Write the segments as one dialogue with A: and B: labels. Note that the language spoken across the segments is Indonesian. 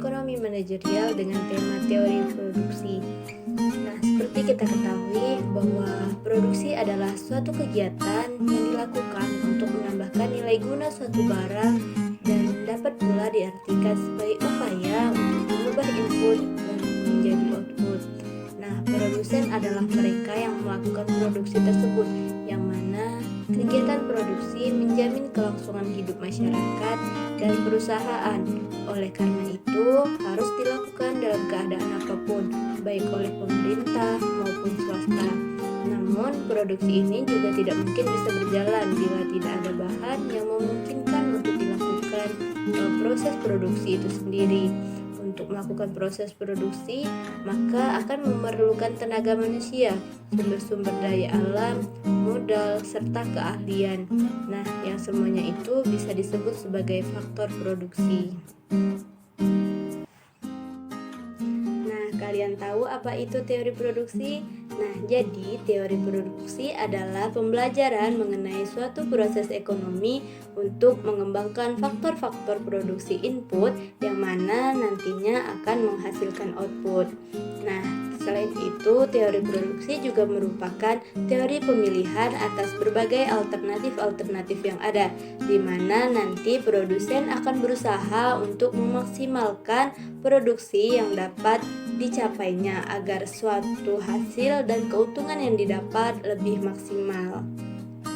A: ekonomi manajerial dengan tema teori produksi. Nah, seperti kita ketahui bahwa produksi adalah suatu kegiatan yang dilakukan untuk menambahkan nilai guna suatu barang dan dapat pula diartikan sebagai upaya untuk mengubah input menjadi output. Nah, produsen adalah mereka yang melakukan produksi tersebut, yang mana kegiatan produksi menjamin kelangsungan hidup masyarakat dan perusahaan. Oleh karena itu, harus dilakukan dalam keadaan apapun, baik oleh pemerintah maupun swasta. Namun, produksi ini juga tidak mungkin bisa berjalan bila tidak ada bahan yang memungkinkan untuk dilakukan proses produksi itu sendiri. Untuk melakukan proses produksi, maka akan memerlukan tenaga manusia, sumber-sumber daya alam, modal, serta keahlian. Nah, yang semuanya itu bisa disebut sebagai faktor produksi. Nah, kalian tahu apa itu teori produksi? Nah, jadi teori produksi adalah pembelajaran mengenai suatu proses ekonomi untuk mengembangkan faktor-faktor produksi input yang mana nantinya akan menghasilkan output. Nah, selain itu, teori produksi juga merupakan teori pemilihan atas berbagai alternatif-alternatif yang ada, di mana nanti produsen akan berusaha untuk memaksimalkan produksi yang dapat dicapainya agar suatu hasil dan keuntungan yang didapat lebih maksimal.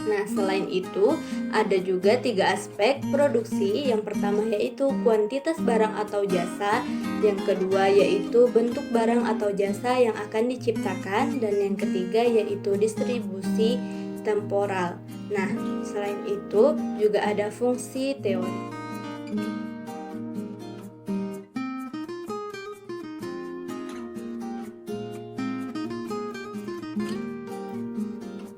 A: Nah, selain itu, ada juga 3 aspek produksi. Yang pertama yaitu kuantitas barang atau jasa, yang kedua yaitu bentuk barang atau jasa yang akan diciptakan, dan yang ketiga yaitu distribusi temporal. Nah, selain itu juga ada fungsi teori.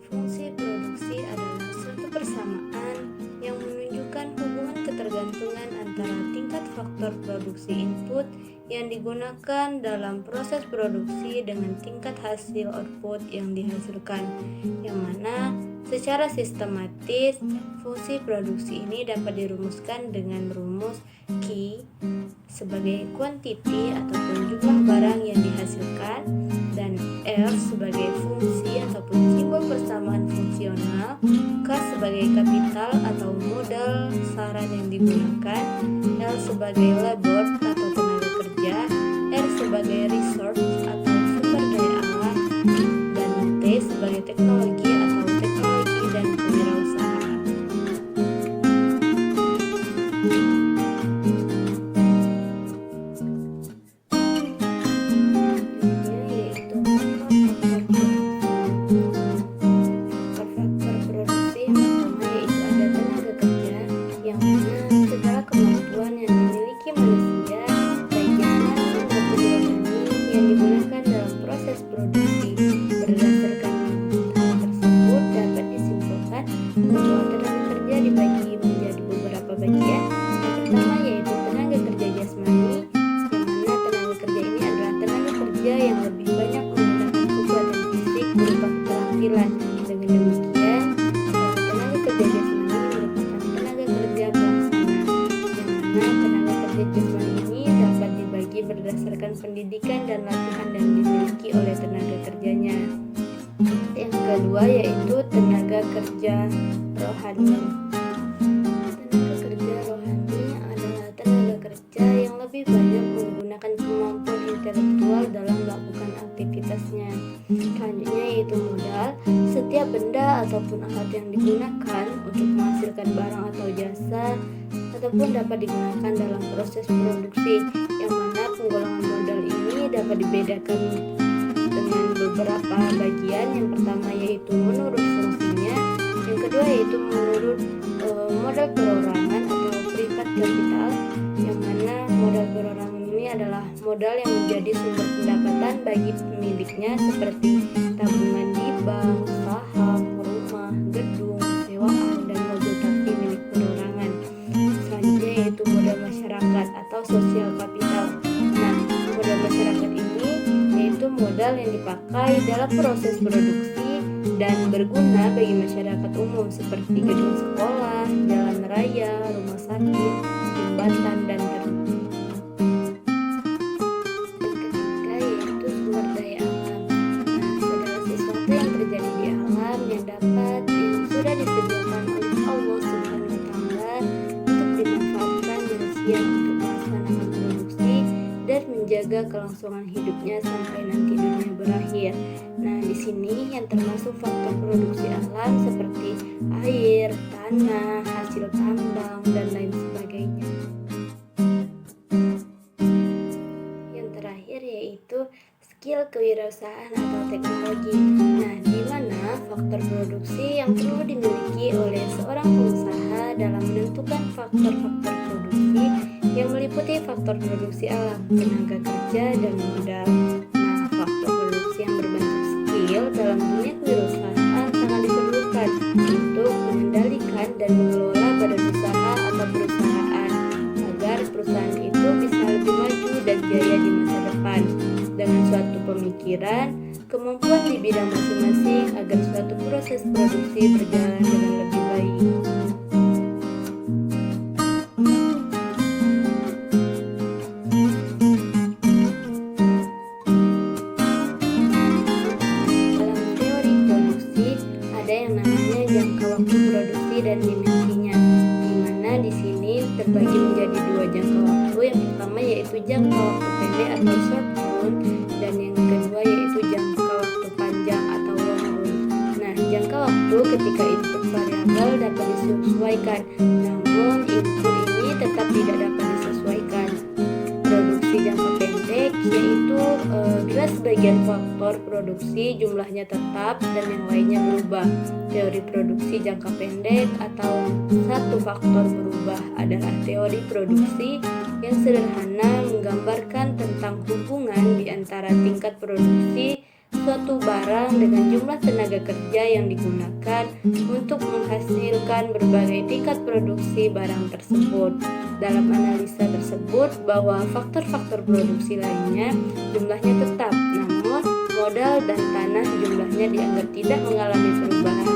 A: Fungsi produksi adalah suatu persamaan yang menunjukkan hubungan ketergantungan antara tingkat faktor produksi input yang digunakan dalam proses produksi dengan tingkat hasil output yang dihasilkan, yang mana secara sistematis fungsi produksi ini dapat dirumuskan dengan rumus Q sebagai quantity ataupun jumlah barang yang dihasilkan, dan R sebagai fungsi ataupun simbol persamaan fungsional, K sebagai kapital atau modal saran yang digunakan, L sebagai labor atau tenaga kerja, R sebagai resource atau sumber daya alam, dan T sebagai teknologi atau teknologi dan kewirausahaan. Yang lebih banyak menggunakan kekuatan fisik berupa keterampilan. Dengan demikian, tenaga kerja jasmani merupakan tenaga kerja pelaksana, yang mana tenaga kerja jasmani ini dapat dibagi berdasarkan pendidikan dan latihan yang dimiliki oleh tenaga kerjanya. Yang kedua yaitu tenaga kerja rohani. Tenaga kerja rohani adalah tenaga kerja yang lebih banyak menggunakan kemampuan intelektual dalam melakukan aktivitasnya. Selanjutnya yaitu modal. Setiap benda ataupun alat yang digunakan untuk menghasilkan barang atau jasa ataupun dapat digunakan dalam proses produksi, yang mana penggolongan modal ini dapat dibedakan dengan beberapa bagian. Yang pertama yaitu menurut fungsinya, yang kedua yaitu menurut modal perorangan atau private capital, yang mana modal perorangan ini adalah modal yang menjadi sumber pendapatan bagi pemiliknya seperti tabungan di bank, saham, rumah, gedung, sewaan, dan mobil taksi milik perorangan. Selanjutnya yaitu modal masyarakat atau social capital. Nah, modal masyarakat ini yaitu modal yang dipakai dalam proses produksi dan berguna bagi masyarakat umum seperti gedung sekolah, jalan raya, rumah sakit, jembatan, dan menjaga kelangsungan hidupnya sampai nanti dunia berakhir. Nah, di sini yang termasuk faktor produksi alam seperti air, tanah, hasil tambang, dan lain sebagainya. Yang terakhir yaitu skill kewirausahaan atau teknologi. Nah, di mana faktor produksi yang perlu dimiliki oleh seorang pengusaha dalam menentukan faktor-faktor produksi yang meliputi faktor produksi alam, tenaga kerja, dan modal. Nah, faktor produksi yang berbentuk skill dalam dunia kewirausahaan sangat diperlukan untuk mengendalikan dan mengelola badan usaha atau perusahaan agar perusahaan itu bisa lebih maju dan jaya di masa depan dengan suatu pemikiran, kemampuan di bidang masing-masing agar suatu proses produksi berjalan dengan lebih baik. Dalam teori produksi ada yang namanya jangka waktu produksi dan dimensinya, di mana di sini terbagi menjadi dua jangka waktu. Yang pertama yaitu jangka waktu pendek atau short run, dan yang kedua yaitu jangka waktu panjang atau long run. Nah, jangka waktu ketika input variabel dapat disesuaikan, namun input ini tetap tidak dapat disesuaikan. Produksi jangka pendek yaitu bila sebagian faktor produksi jumlahnya tetap dan yang lainnya berubah. Teori produksi jangka pendek atau satu faktor berubah adalah teori produksi yang sederhana menggambarkan tentang hubungan di antara tingkat produksi suatu barang dengan jumlah tenaga kerja yang digunakan untuk menghasilkan berbagai tingkat produksi barang tersebut. Dalam analisa tersebut bahwa faktor-faktor produksi lainnya jumlahnya tetap, namun modal dan tanah jumlahnya dianggap tidak mengalami perubahan.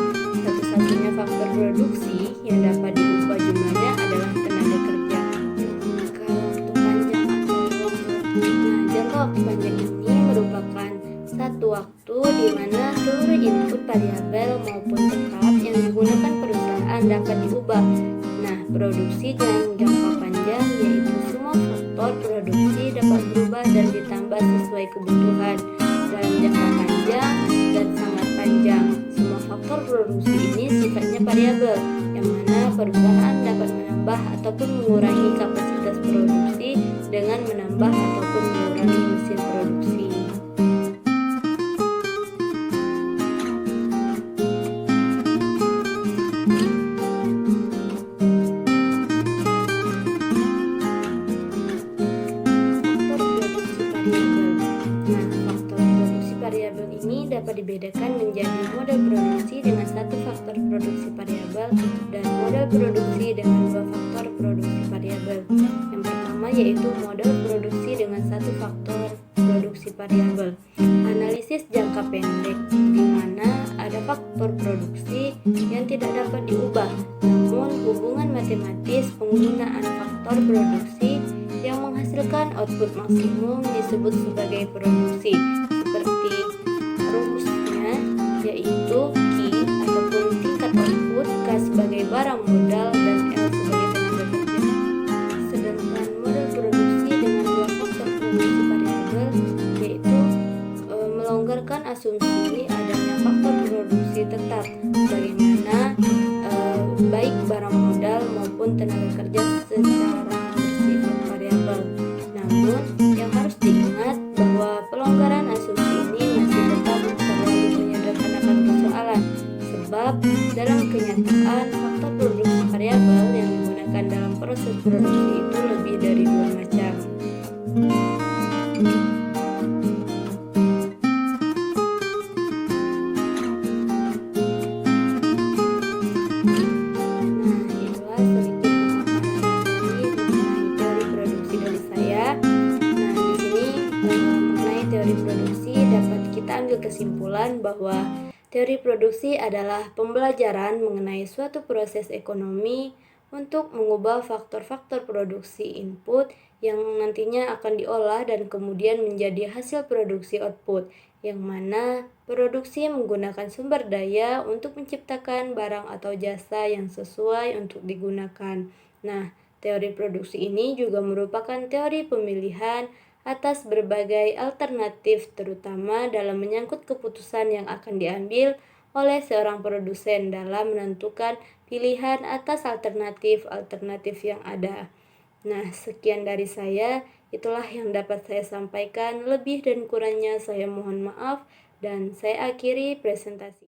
A: Satu-satunya faktor produksi yang dapat diubah jumlahnya adalah tenaga kerja. Jangka waktu panjang atau long run. Nah, jangka waktu panjang ini merupakan satu waktu di mana seluruh input variabel maupun tetap yang digunakan perusahaan dapat diubah. Nah, produksi dengan jangka panjang yaitu semua faktor produksi dapat berubah dan ditambah sesuai kebutuhan. Dalam jangka panjang dan sangat panjang, semua faktor produksi ini sifatnya variabel, yang mana perusahaan dapat menambah ataupun mengurangi kapasitas produksi dengan menambah ataupun mengurangi mesin produksi. Variabel ini dapat dibedakan menjadi model produksi dengan satu faktor produksi variabel dan model produksi dengan dua faktor produksi variabel. Yang pertama yaitu model produksi dengan satu faktor produksi variabel. Analisis jangka pendek, di mana ada faktor produksi yang tidak dapat diubah, namun hubungan matematis penggunaan faktor produksi yang menghasilkan output maksimum disebut sebagai produksi. Seperti rumusnya yaitu Q ataupun tingkat output, K sebagai barang modal, dan L sebagai tenaga kerja. Sedangkan model produksi dengan dua faktor produksi variabel yaitu melonggarkan asumsi adanya faktor produksi tetap, bagaimana baik barang modal maupun tenaga kerja secara bersifat variabel. Namun yang harus diingat bahwa pelonggaran asumsi ini masih tetap terlalu menyederhanakan persoalan, sebab dalam kenyataan faktor produksi variabel yang digunakan dalam proses produksi itu lebih dari dua macam. Kesimpulan bahwa teori produksi adalah pembelajaran mengenai suatu proses ekonomi untuk mengubah faktor-faktor produksi input yang nantinya akan diolah dan kemudian menjadi hasil produksi output, yang mana produksi menggunakan sumber daya untuk menciptakan barang atau jasa yang sesuai untuk digunakan. Nah, teori produksi ini juga merupakan teori pemilihan atas berbagai alternatif, terutama dalam menyangkut keputusan yang akan diambil oleh seorang produsen dalam menentukan pilihan atas alternatif-alternatif yang ada. Nah, sekian dari saya. Itulah yang dapat saya sampaikan. Lebih dan kurangnya saya mohon maaf, dan saya akhiri presentasi.